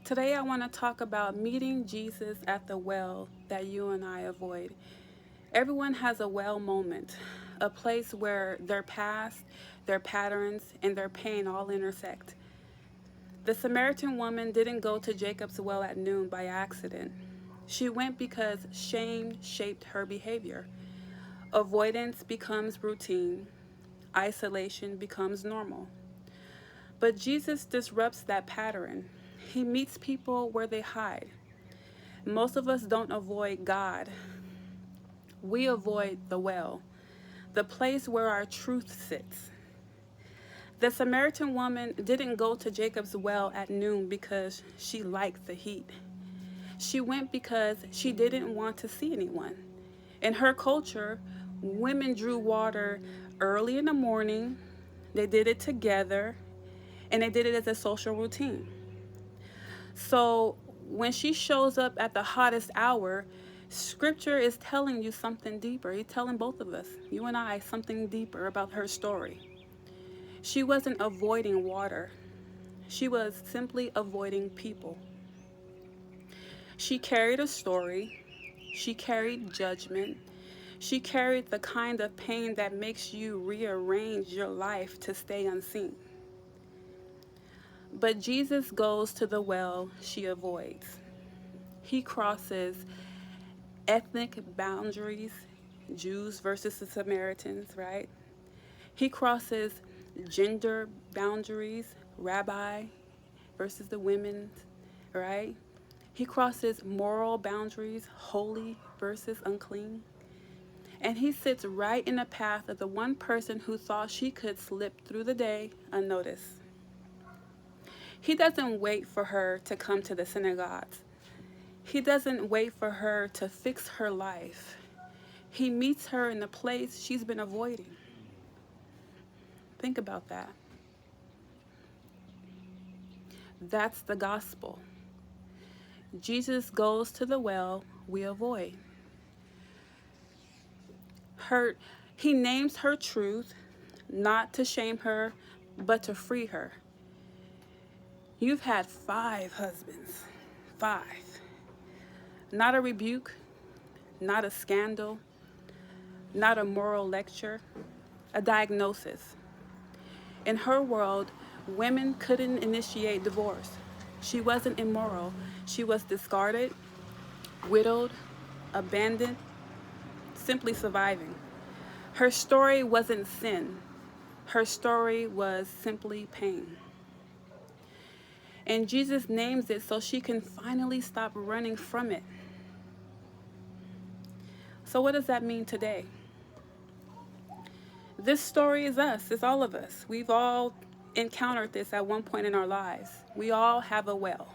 Today, I want to talk about meeting Jesus at the well that you and I avoid. Everyone has a well moment, a place where their past, their patterns, and their pain all intersect. The Samaritan woman didn't go to Jacob's well at noon by accident. She went because shame shaped her behavior. Avoidance becomes routine, isolation becomes normal. But Jesus disrupts that pattern. He meets people where they hide. Most of us don't avoid God, we avoid the well, the place where our truth sits. The Samaritan woman didn't go to Jacob's well at noon because she liked the heat. She went because she didn't want to see anyone. In her culture, women drew water early in the morning, they did it together, and they did it as a social routine. So when she shows up at the hottest hour, scripture is telling you something deeper. He's telling both of us, you and I, something deeper about her story. She wasn't avoiding water, she was simply avoiding people. She carried a story, she carried judgment, she carried the kind of pain that makes you rearrange your life to stay unseen. But Jesus goes to the well she avoids. He crosses ethnic boundaries, Jews versus the Samaritans, right? He crosses gender boundaries, rabbi versus the women, right? He crosses moral boundaries, holy versus unclean. And he sits right in the path of the one person who thought she could slip through the day unnoticed. He doesn't wait for her to come to the synagogues. He doesn't wait for her to fix her life. He meets her in the place she's been avoiding. Think about that. That's the gospel. Jesus goes to the well we avoid. Her, he names her truth, not to shame her, but to free her. You've had 5 husbands. 5. Not a rebuke, not a scandal, not a moral lecture, a diagnosis. In her world, women couldn't initiate divorce. She wasn't immoral. She was discarded, widowed, abandoned, simply surviving. Her story wasn't sin. Her story was simply pain. And Jesus names it so she can finally stop running from it. So what does that mean today? This story is us. It's all of us. We've all encountered this at one point in our lives. We all have a well.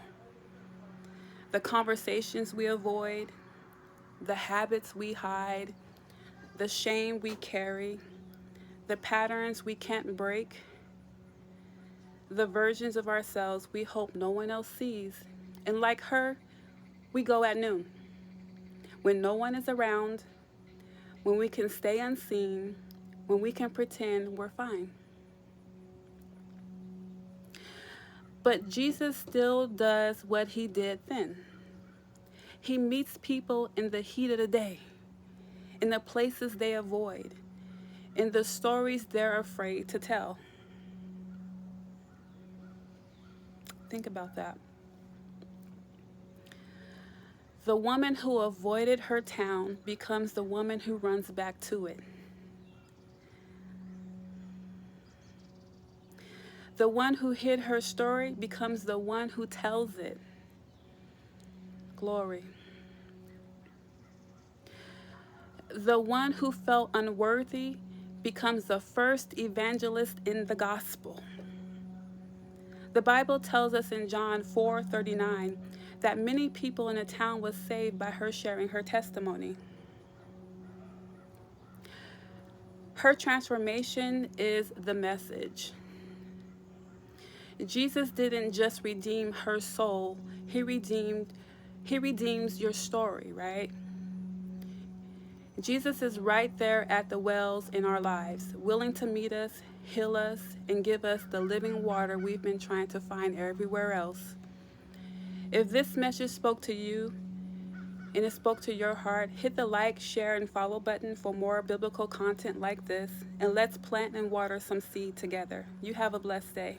The conversations we avoid, the habits we hide, the shame we carry, the patterns we can't break, the versions of ourselves we hope no one else sees. And like her, we go at noon. When no one is around, when we can stay unseen, when we can pretend we're fine. But Jesus still does what he did then. He meets people in the heat of the day, in the places they avoid, in the stories they're afraid to tell. Think about that. The woman who avoided her town becomes the woman who runs back to it. The one who hid her story becomes the one who tells it. Glory. The one who felt unworthy becomes the first evangelist in the gospel. The Bible tells us in John 4:39 that many people in the town was saved by her sharing her testimony. Her transformation is the message. Jesus didn't just redeem her soul, he redeems your story, right? Jesus is right there at the wells in our lives, willing to meet us, heal us, and give us the living water we've been trying to find everywhere else. If this message spoke to you and it spoke to your heart, hit the like, share, and follow button for more biblical content like this. And let's plant and water some seed together. You have a blessed day.